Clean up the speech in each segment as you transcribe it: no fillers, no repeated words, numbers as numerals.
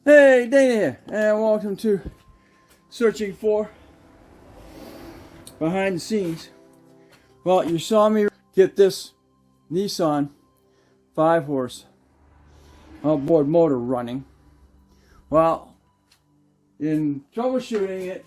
Hey, Dana here, and welcome to Searching for Behind the Scenes. Well, you saw me get this Nissan 5-horse outboard motor running. Well, in troubleshooting it,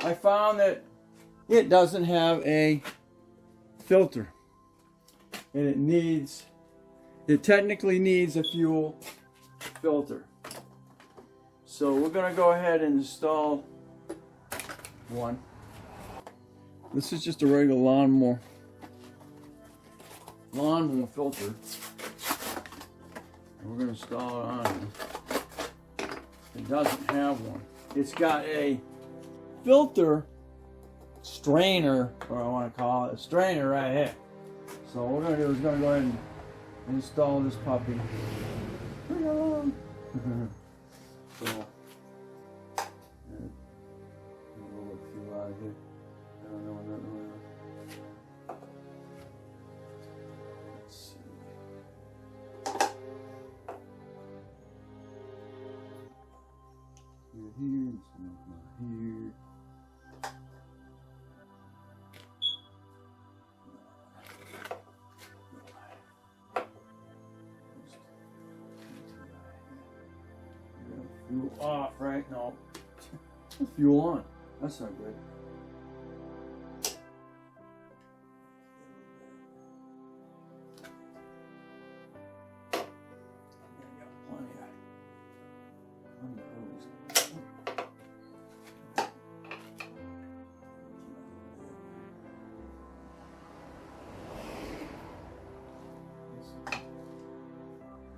I found that it doesn't have a filter, and it technically needs a fuel filter. So we're going to go ahead and install one. This is just a regular lawnmower filter. And we're going to install it on. It doesn't have one. It's got a filter strainer, or I want to call it a strainer right here. So what we're going to do is go ahead and install this puppy. Bring it along. So, a little fuel out of here. I don't know what that was. Let's see. Here, some here. Fuel off, right? No. Fuel on. That's not good.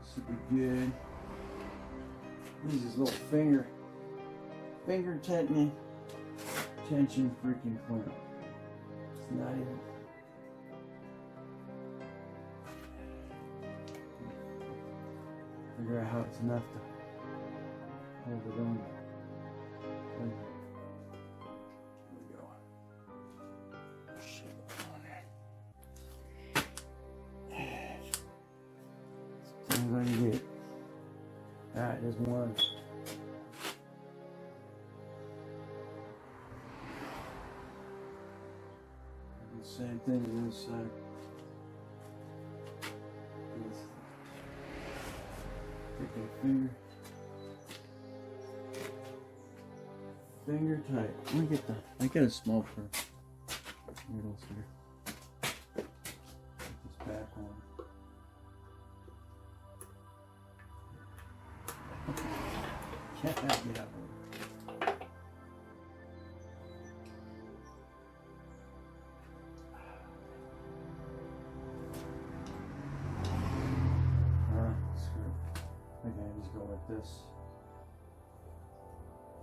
This should be good. This is little finger tension freaking clamp. It's not even. Figure out how it's enough to hold it on. There we go. Shit on there. As soon as I can get it. Alright, there's one. Same thing on this side. Take a finger tight. Let me get I got a small pair of needles here. Put this back on. Can't get out of it. Okay, just go like this.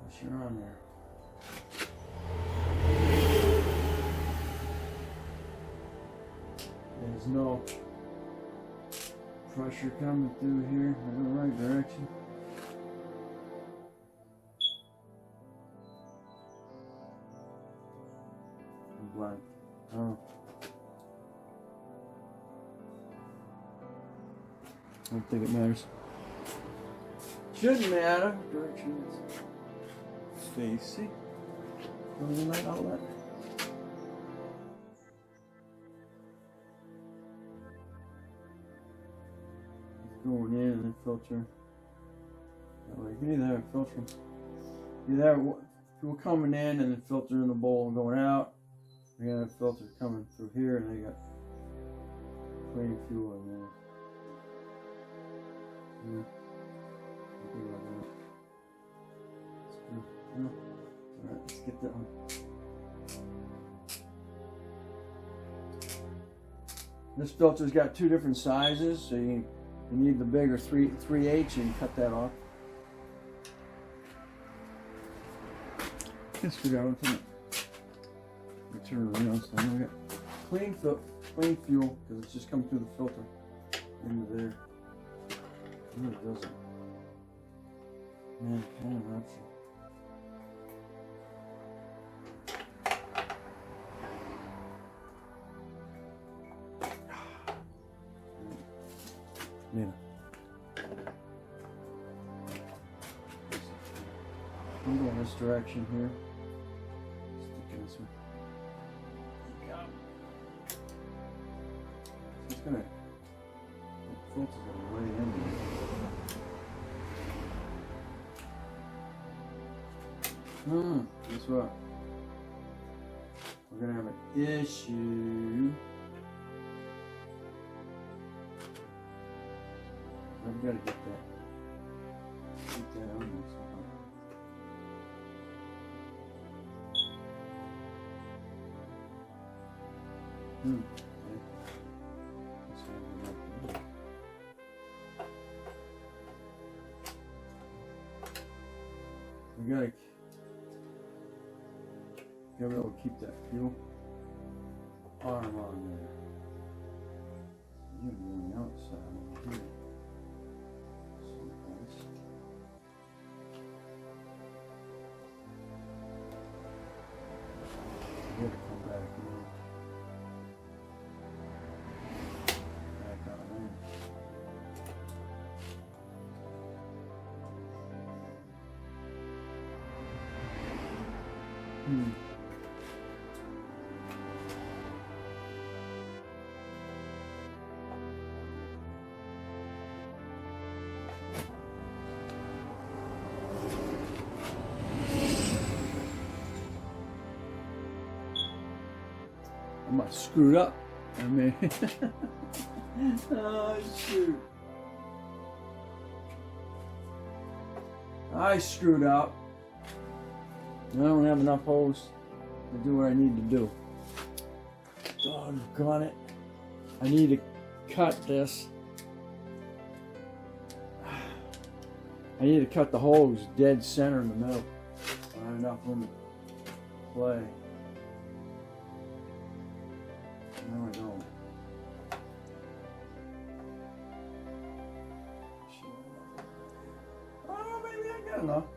Push her on there. There's no pressure coming through here in the right direction. I'm blank. Oh. I don't think it matters. Shouldn't matter direction it's facing. Light outlet. It's going in and then filter. That way, you can either have a filter. Either have fuel coming in and then filter in the bowl and going out. Or you have a filter coming through here and they got clean fuel in there. Yeah. Alright, let's get that one. This filter's got two different sizes, so you need the bigger 3/8 and cut that off. Let's figure out what's in it. Let me turn it around so I know we got clean fuel because it's just coming through the filter into there. No, it doesn't. Man, kind of option. Yeah. I'm going this direction here. Stick this one. Yeah. It's gonna. The fence is gonna lay into it. Guess what? We're gonna have an issue. I've got to get that. Get that on there somehow. Okay. Let's see what we got. We gotta be able to keep that fuel arm on there. You're on the outside over here. Someplace. You gotta come back in. Back out there. I might have screwed up. I mean, oh shoot. I screwed up. I don't have enough hose to do what I need to do. Doggone it. I need to cut this. I need to cut the hose dead center in the middle. I don't have enough room to play. No, I don't. Oh, maybe I got enough.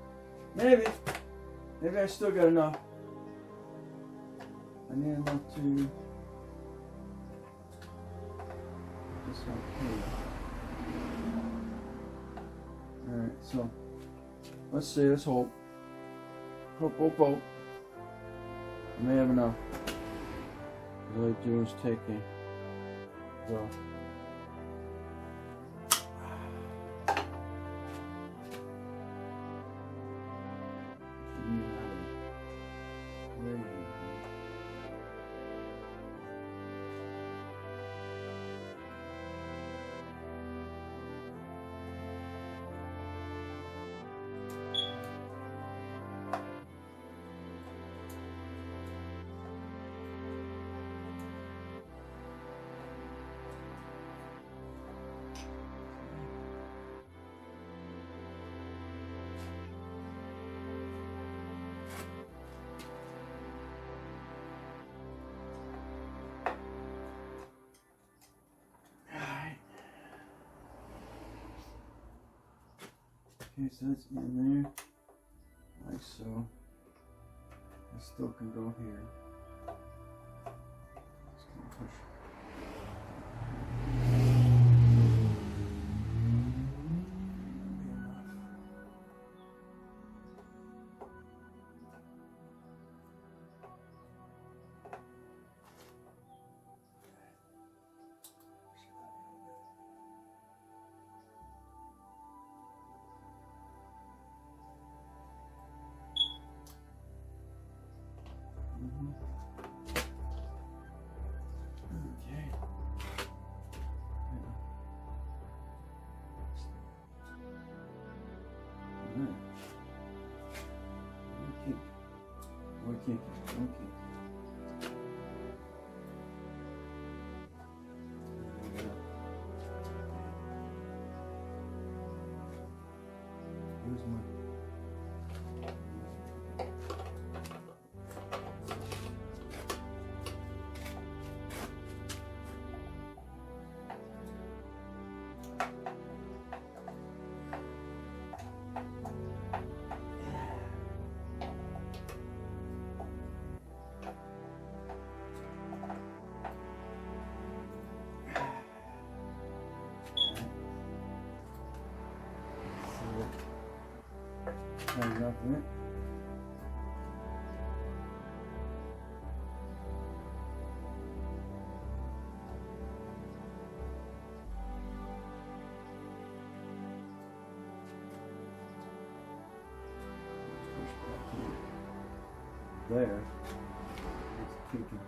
Maybe. Maybe I still got enough. I need enough to this one here. Alright, so let's see, let's hope. Hope. I may have enough. All I do is take a well. Okay, so that's in there, like so. I still can go here. Just gonna push. Okay. Okay. Where's my enough in it. there. It's kicking.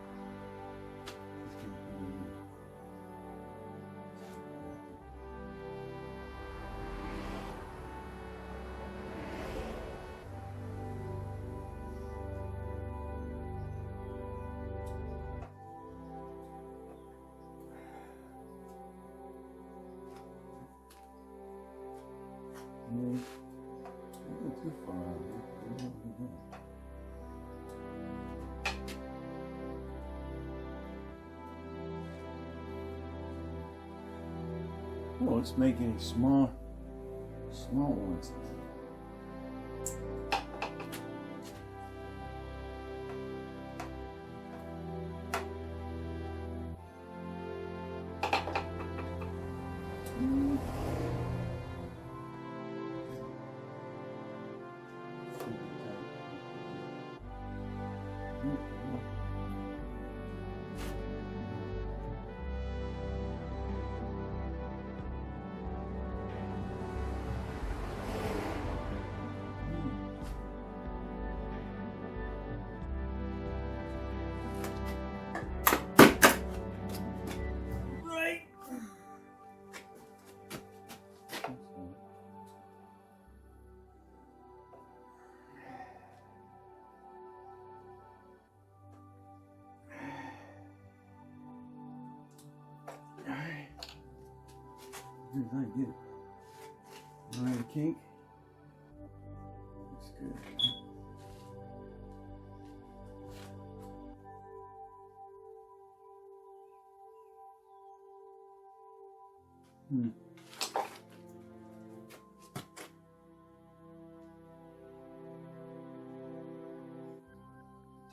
Too far. Oh, it's making small ones. Here's how I get it. Alright, kink. Looks good.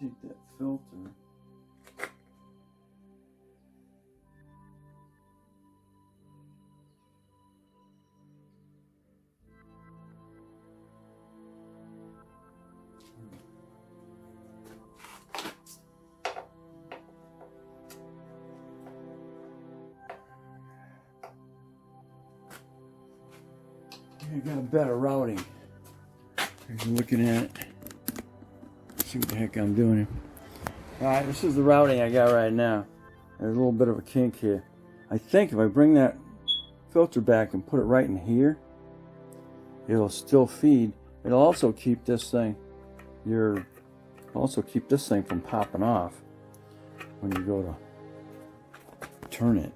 Take that filter. I got a better routing. I'm looking at it. See what the heck I'm doing here. Alright, this is the routing I got right now. There's a little bit of a kink here. I think if I bring that filter back and put it right in here, it'll still feed. It'll also keep this thing from popping off when you go to turn it.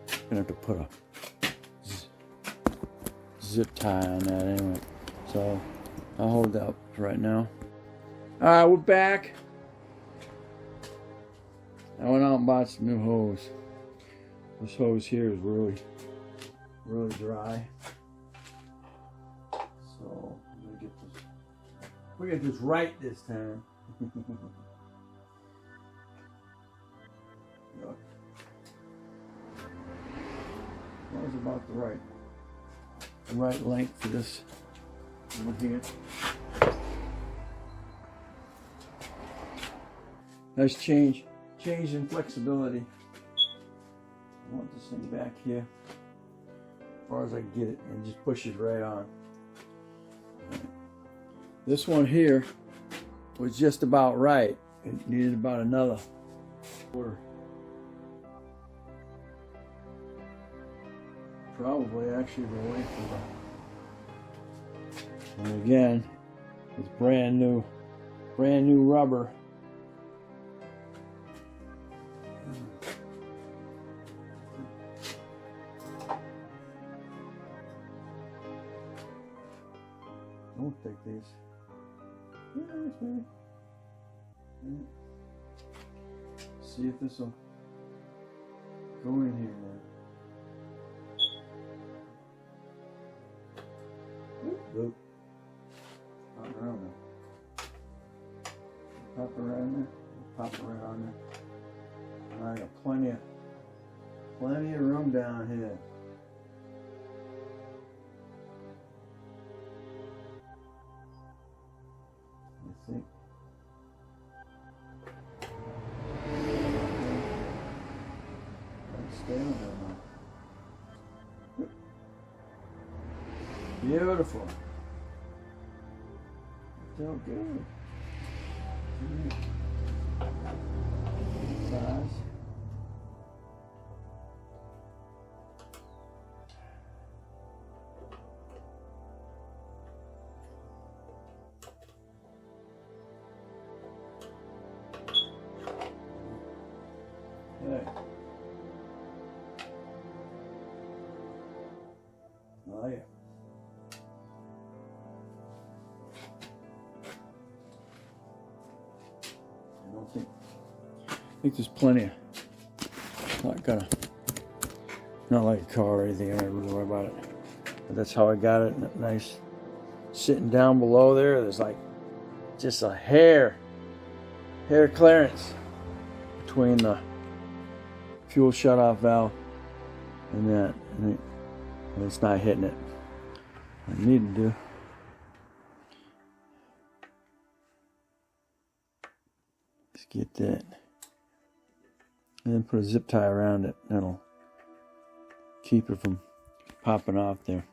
You're gonna have to put a zip tie on that anyway. So I'll hold that up right now. Alright, we're back. I went out and bought some new hose. This hose here is really dry. So I'm gonna get this. We're gonna get this right this time. Look. That was about the right length for this one here. Nice change in flexibility. I want this thing back here as far as I can get it, and just pushes right on. This one here was just about right. It needed about another quarter. Probably actually the length of it. And again, it's brand new rubber. Don't take these. See if this will go in here now. Look. Pop around there. Pop around there. Pop around there. I got plenty of room down here. You see? Stay on there now. Beautiful. Feel good. Size. Okay. Oh yeah. I think there's plenty of, not like a car or anything, I don't really worry about it. But that's how I got it, nice. Sitting down below there's like just a hair clearance between the fuel shutoff valve and that. And it's not hitting it. What I need to do. Let's get that. And then put a zip tie around it. That'll keep it from popping off there.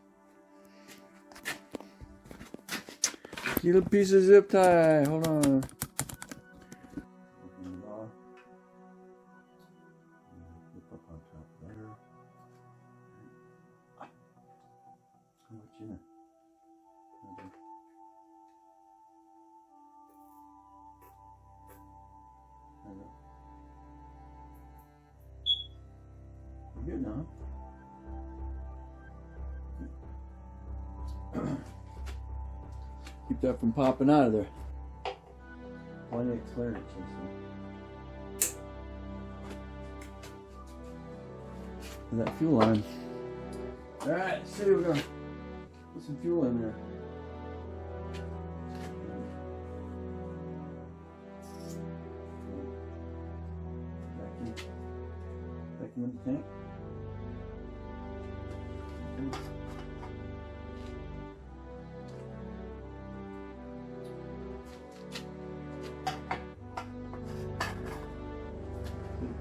Get a piece of zip tie. Hold on. Good now. Keep that from popping out of there. Plenty of clearance. And that fuel line. Alright, let's see, we're gonna put some fuel in there. Vacuum in the tank.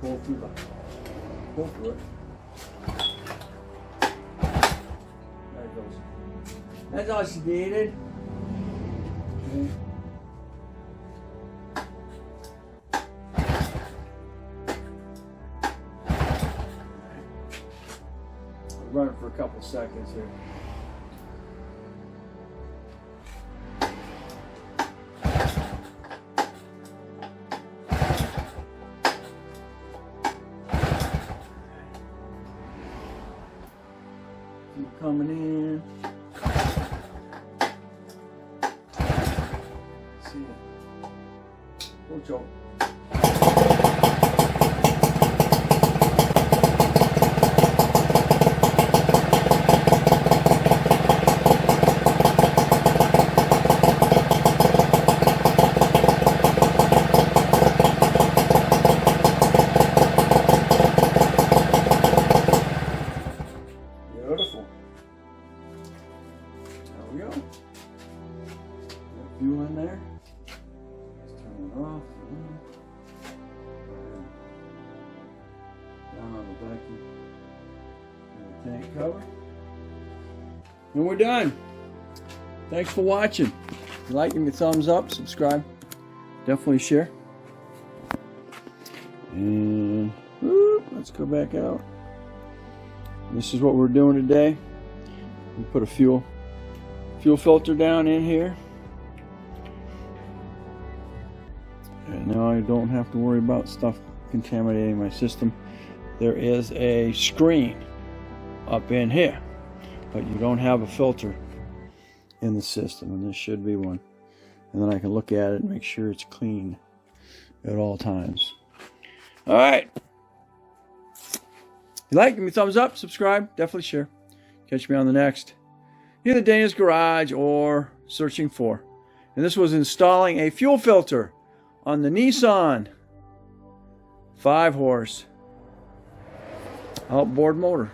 Pull through it. There it goes. That's all she needed. Okay. Run it for a couple seconds here. Keep coming in. See it. Full choke. Beautiful. There we go. Got fuel in there. Let's turn it off. Down on the vacuum. And the tank cover. And we're done. Thanks for watching. If you like, give me a thumbs up, subscribe, definitely share. And let's go back out. This is what we're doing today. We put a fuel filter down in here. And now I don't have to worry about stuff contaminating my system. There is a screen up in here, but you don't have a filter in the system, and this should be one. And then I can look at it and make sure it's clean at all times. All right. If you like, give me a thumbs up, subscribe, definitely share. Catch me on the next. Either Dana's Garage or Searching For. And this was installing a fuel filter on the Nissan 5-horse outboard motor.